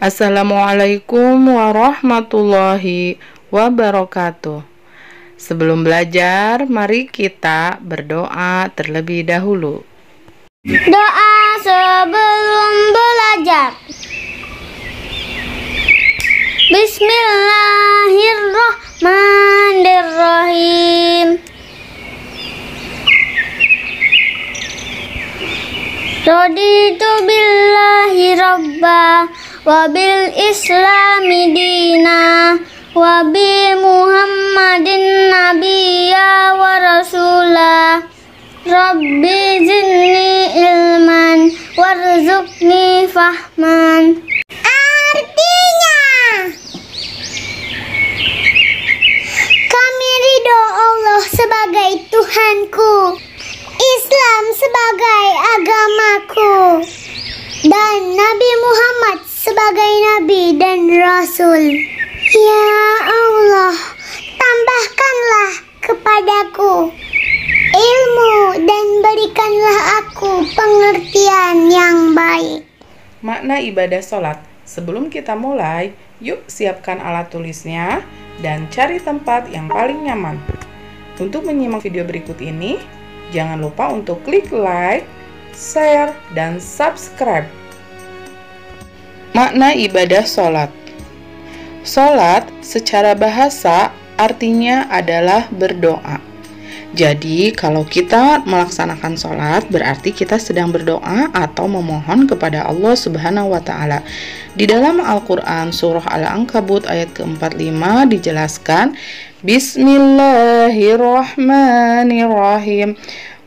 Assalamualaikum warahmatullahi wabarakatuh. Sebelum belajar, mari kita berdoa terlebih dahulu. Doa sebelum belajar. Bismillahirrahmanirrahim. Raditu billahi rabba wa bil islami dina wa bi muhammadin nabiyya wa rasulah. Rabbi zidni ilman warzuqni fahman. Artinya, kami ridho Allah sebagai Tuhanku, Islam sebagai agamaku, dan Nabi Muhammad sebagai Nabi dan Rasul. Ya Allah, tambahkanlah kepadaku ilmu dan berikanlah aku pengertian yang baik. Makna ibadah sholat. Sebelum kita mulai, yuk siapkan alat tulisnya dan cari tempat yang paling nyaman. Untuk menyimak video berikut ini, jangan lupa untuk klik like, share, dan subscribe. Makna ibadah sholat. Sholat secara bahasa artinya adalah berdoa. Jadi, kalau kita melaksanakan sholat, berarti kita sedang berdoa atau memohon kepada Allah Subhanahu wa Ta'ala. Di dalam Al-Quran, Surah Al-Ankabut ayat ke-45 dijelaskan, Bismillahirrahmanirrahim.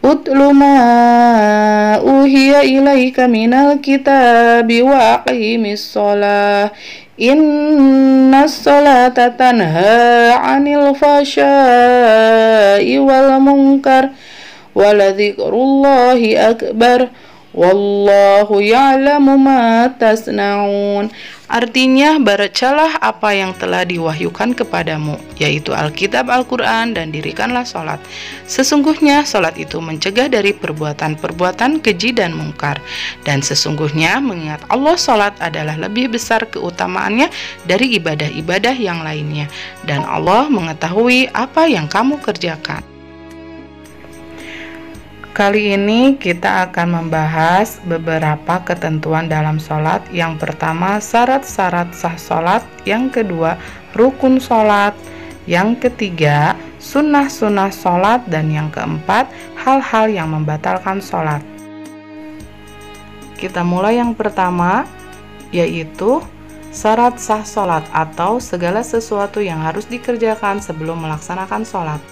Utlu ma uhiya ilaika minal kitabi wa aqimis sholah. Inna sholata tanha 'anil fahsya'i wal munkar wa ladzikrullahi akbar wallahu ya'lamu ma tasna'un. Artinya, bacalah apa yang telah diwahyukan kepadamu, yaitu Alkitab Al-Quran, dan dirikanlah sholat. Sesungguhnya sholat itu mencegah dari perbuatan-perbuatan keji dan mungkar. Dan sesungguhnya mengingat Allah, sholat adalah lebih besar keutamaannya dari ibadah-ibadah yang lainnya. Dan Allah mengetahui apa yang kamu kerjakan. Kali ini kita akan membahas beberapa ketentuan dalam sholat. Yang pertama, syarat-syarat sah sholat. Yang kedua, rukun sholat. Yang ketiga, sunnah-sunnah sholat. Dan yang keempat, hal-hal yang membatalkan sholat. Kita mulai yang pertama, yaitu syarat sah sholat atau segala sesuatu yang harus dikerjakan sebelum melaksanakan sholat.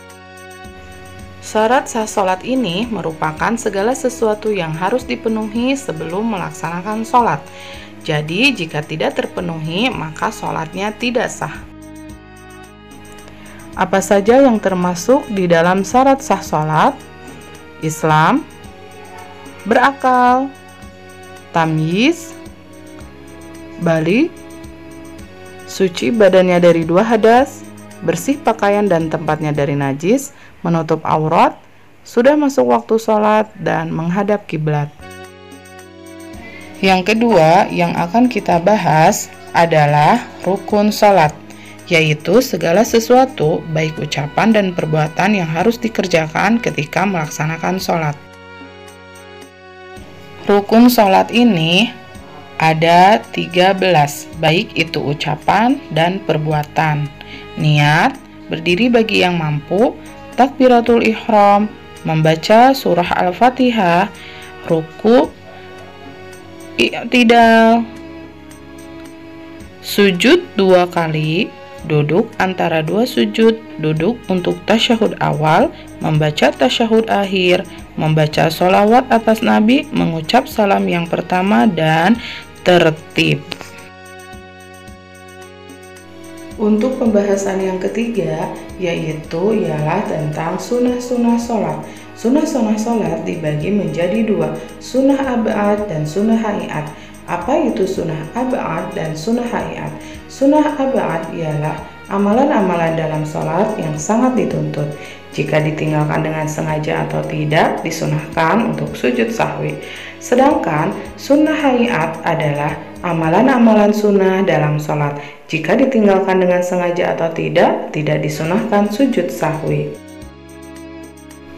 Syarat sah sholat ini merupakan segala sesuatu yang harus dipenuhi sebelum melaksanakan sholat. Jadi, jika tidak terpenuhi, maka sholatnya tidak sah. Apa saja yang termasuk di dalam syarat sah sholat? Islam, berakal, tamyiz, balik, suci badannya dari 2 hadas, bersih pakaian dan tempatnya dari najis, menutup aurat, sudah masuk waktu sholat, dan menghadap kiblat. Yang kedua yang akan kita bahas adalah rukun sholat, yaitu segala sesuatu baik ucapan dan perbuatan yang harus dikerjakan ketika melaksanakan sholat. Rukun sholat ini ada 13, baik itu ucapan dan perbuatan. Niat, berdiri bagi yang mampu, takbiratul ihram, membaca surah Al-Fatihah, ruku, i'tidal, sujud 2 kali, duduk antara 2 sujud, duduk untuk tasyahud awal, membaca tasyahud akhir, membaca sholawat atas Nabi, mengucap salam yang pertama, dan tertib. Untuk pembahasan yang ketiga, yaitu ialah tentang sunnah-sunnah sholat. Sunnah-sunnah sholat dibagi menjadi 2, sunnah ab'ad dan sunnah hayat. Apa itu sunnah ab'ad dan sunnah hayat? Sunnah ab'ad ialah amalan-amalan dalam sholat yang sangat dituntut. Jika ditinggalkan dengan sengaja atau tidak, disunahkan untuk sujud sahwi. Sedangkan sunnah hayat adalah amalan-amalan sunnah dalam sholat. Jika ditinggalkan dengan sengaja atau tidak disunahkan sujud sahwi.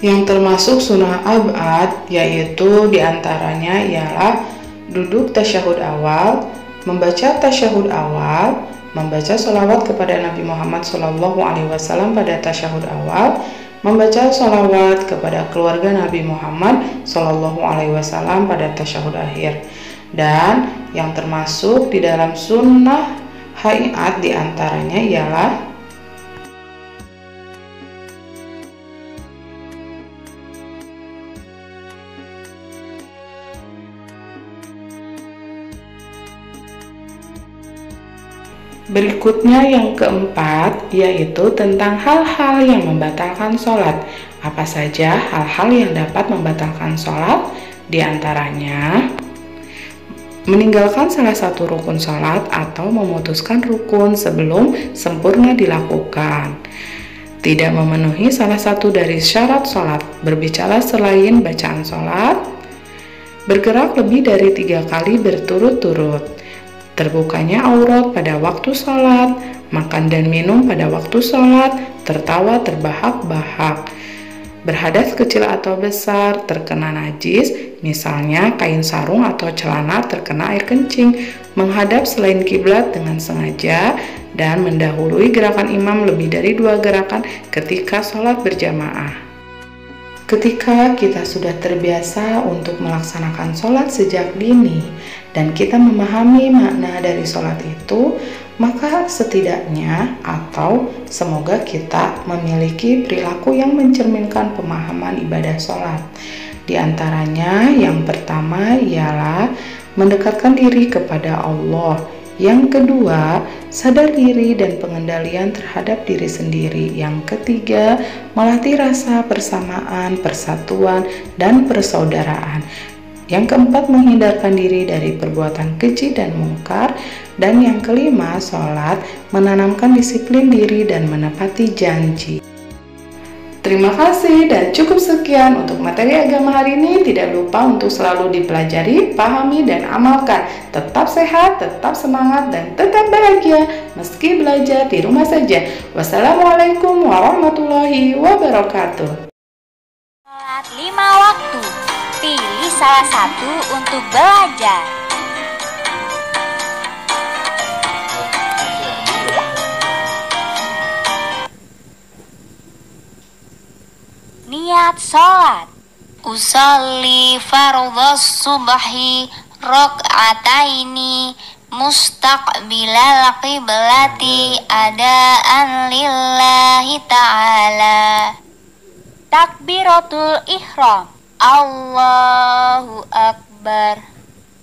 Yang termasuk sunnah abad yaitu diantaranya ialah duduk tasyahud awal, membaca tasyahud awal, membaca sholawat kepada Nabi Muhammad SAW pada tasyahud awal, membaca sholawat kepada keluarga Nabi Muhammad SAW pada tasyahud akhir. Dan yang termasuk di dalam sunnah hayat diantaranya ialah berikutnya yang keempat, yaitu tentang hal-hal yang membatalkan sholat. Apa saja hal-hal yang dapat membatalkan sholat? Di antaranya meninggalkan salah satu rukun sholat atau memutuskan rukun sebelum sempurna dilakukan, tidak memenuhi salah satu dari syarat sholat, berbicara selain bacaan sholat, bergerak lebih dari 3 kali berturut-turut, terbukanya aurat pada waktu sholat, makan dan minum pada waktu sholat, tertawa terbahak-bahak, berhadas kecil atau besar, terkena najis, misalnya kain sarung atau celana terkena air kencing, menghadap selain kiblat dengan sengaja, dan mendahului gerakan imam lebih dari 2 gerakan ketika sholat berjamaah. Ketika kita sudah terbiasa untuk melaksanakan sholat sejak dini dan kita memahami makna dari sholat itu, maka setidaknya atau semoga kita memiliki perilaku yang mencerminkan pemahaman ibadah sholat. Di antaranya yang pertama ialah mendekatkan diri kepada Allah. Yang kedua, sadar diri dan pengendalian terhadap diri sendiri. Yang ketiga, melatih rasa persamaan, persatuan, dan persaudaraan. Yang keempat, menghindarkan diri dari perbuatan keji dan mungkar. Dan yang kelima, sholat menanamkan disiplin diri dan menepati janji. Terima kasih dan cukup sekian untuk materi agama hari ini. Tidak lupa untuk selalu dipelajari, pahami, dan amalkan. Tetap sehat, tetap semangat, dan tetap bahagia meski belajar di rumah saja. Wassalamualaikum warahmatullahi wabarakatuh. Sholat 5 waktu. Pilih salah satu untuk belajar. Niat sholat. Usalli fardhas subhi rak'ataini mustaqbilal qiblati adaan lillahi ta'ala. Takbiratul ihram. Allahu akbar.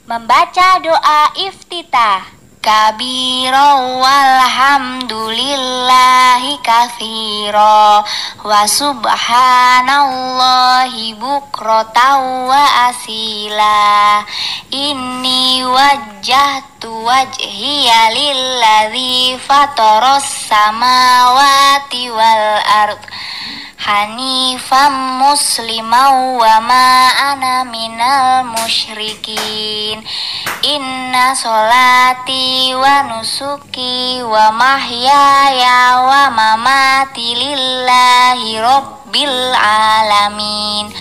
Membaca doa iftitah. Kabira walhamdulillahi katsira wa subhanallahi bukratan wa asila. Inni wajjahtu wajhiya lilladzi fataras samawati wal ard hanifan musliman wa ma ana minal musyrikin. Inna sholati wa nusuki wa mahyaya wa mamati lillahi rabbil alamin.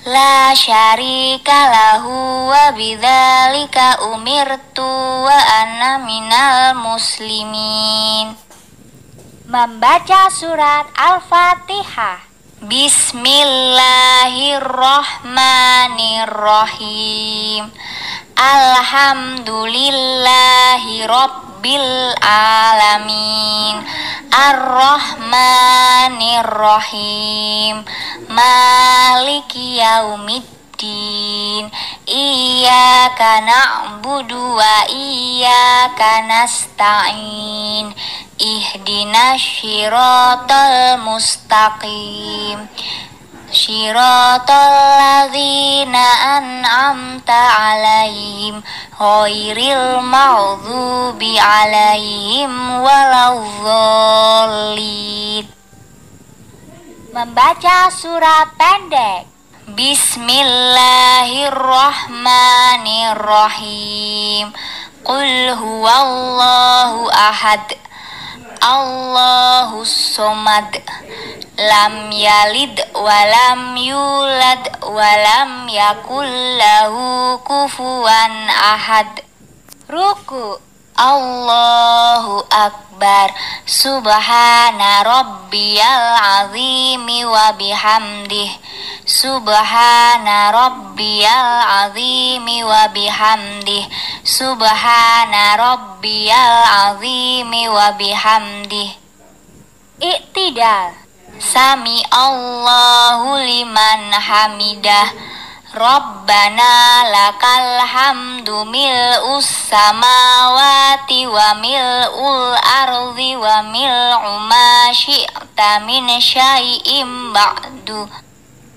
La syarika lahu wa bidzalika umirtu wa ana minal muslimin. Membaca surat Al-Fatihah. Bismillahirrahmanirrahim. Alhamdulillahi rabbil alamin. Ar-Rahmanirrahim. Maliki yaumiddin. Iyyaka na'budu wa iyyaka nasta'in. Ihdinas syiratal mustaqim. Syiratal ladzina an'amta 'alaihim ghairil maghdubi 'alaihim waladdallin. Membaca surat pendek. Bismillahirrahmanirrahim. Qul huwallahu ahad, Allahus somad, lam yalid walam yulad walam yakul lahu kufuwan ahad. Ruku. Allahu akbar, subhana rabbiyal azimi wa bihamdih, subhana rabbiyal azimi wa bihamdih, subhana rabbiyal azimi wa bihamdih. Iktidal. Sami Allahu liman hamidah. Rabbana lakal hamdu mil'us samawati wa mil'ul ardi wa mil'u ma syi'ta min syai'im ba'du.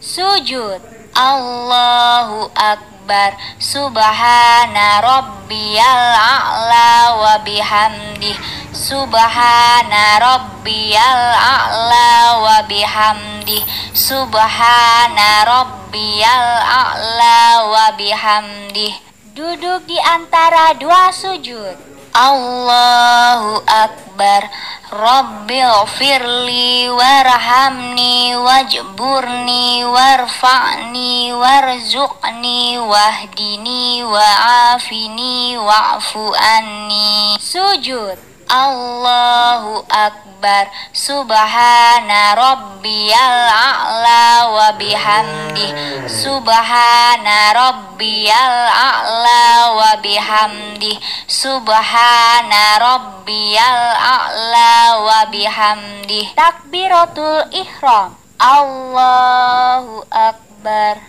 Sujud. Allahu akbar, subhana rabbiyal a'la wa bihamdih, subhana rabbiyal a'la wa bihamdih, subhana rabbiyal a'la wa bihamdih. Duduk di antara dua sujud. Allahu akbar, Rabbighfirli warhamni wajburni warfa'ni warzuqni wahdini wa'afini wa'fu anni. Sujud. Allahu akbar, subhana rabbiyal a'la wa bihamdih, subhana rabbiyal a'la wa bihamdih, subhana rabbiyal a'la wa bihamdih. Takbiratul ihram. Allahu akbar.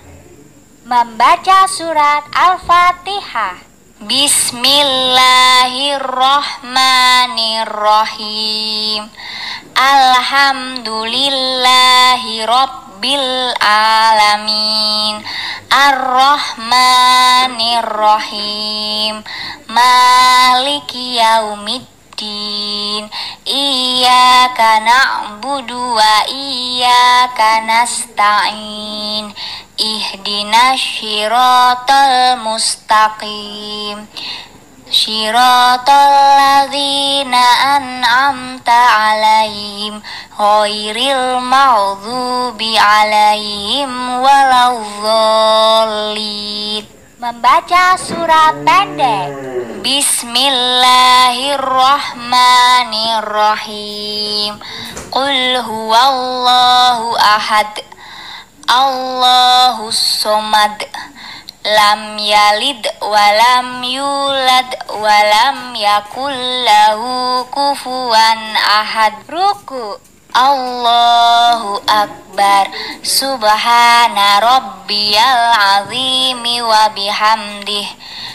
Membaca surat Al-Fatihah. Bismillahirrahmanirrahim. Alhamdulillahi rabbil alamin. Ar-Rahmanirrahim. Maliki yaumiddin. Iyyaka na'budu wa iyyaka nasta'in. Ihdinas syiratal mustaqim. Syiratal ladzina an'amta 'alaihim ghairil maghdubi 'alaihim waladdallin. Membaca surat pendek. Bismillahirrahmanirrahim. Qul huwallahu ahad, Allahus somad, lam yalid walam yulad walam yakul lahu kufuwan ahad. Ruku. Allahu akbar, subhana rabbiyal azimi wa bihamdih,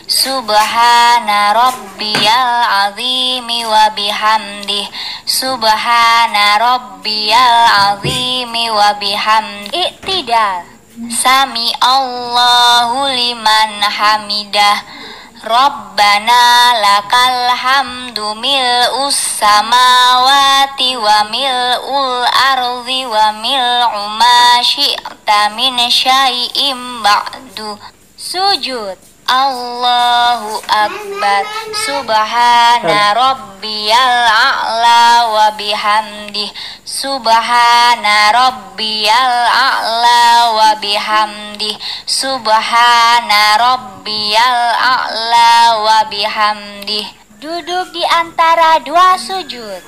subhana rabbiyal azimi wa bihamdih, subhana rabbiyal azimi wa bihamdih. Iktidal. Sami Allahu liman hamidah. Rabbana lakal hamdu mil'us samawati wa mil'ul ardi wa mil'u ma syi'ta min syai'im ba'du. Sujud. Allahu akbar, subhana rabbiyal a'la wa bihamdih, subhana rabbiyal a'la wa bihamdih, subhana rabbiyal a'la wa bihamdih. Duduk di antara dua sujud.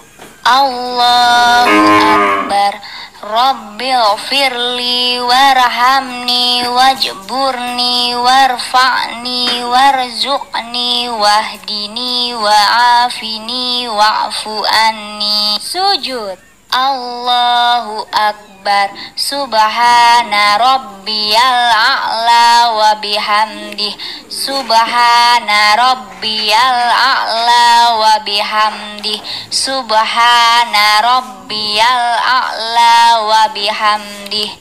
Allahu akbar, Rabbighfirli warhamni wajburni warfa'ni warzuqni wahdini wa'afini wa'fu anni. Sujud. Allahu akbar, subhana rabbiyal a'la wa bihamdih, subhana rabbiyal a'la wa bihamdih, subhana rabbiyal a'la wa bihamdih.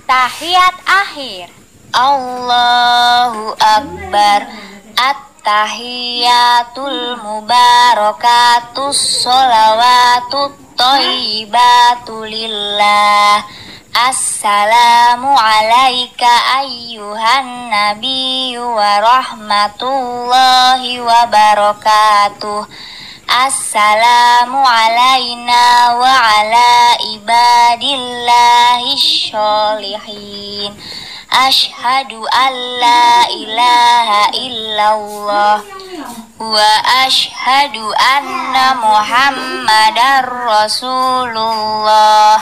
Tahiyat akhir. Allahu Akbar. At-tahiyatul mubarakatus sholawatut thayyibatu lillah. Assalamu alaika ayyuhan nabiyyu wa rahmatullahi wa barakatuh. Assalamu alaina wa ala ibadillahi sholihin. Ashhadu an la ilaha illallah wa ashhadu anna muhammadar rasulullah.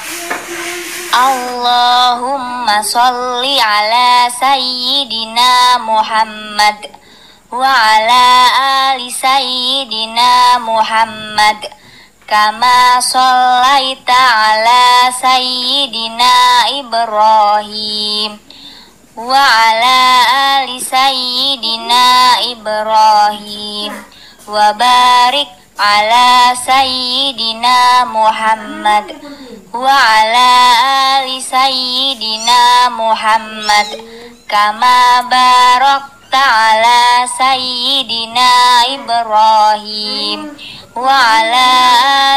Allahumma sholli ala sayyidina Muhammad wa ala ali sayyidina Muhammad kama shallaita ala sayyidina Ibrahim wa ala ali sayyidina Ibrahim wa barik ala sayyidina Muhammad wa ala ali sayyidina Muhammad kama barakta ala sayyidina Ibrahim wa ala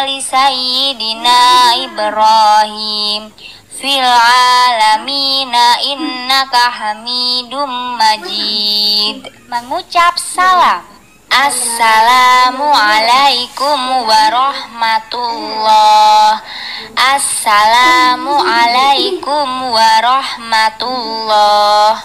ali sayyidina Ibrahim fil alamina innaka hamidum majid. Mengucap salam. Assalamualaikum warahmatullah. Assalamualaikum warahmatullah.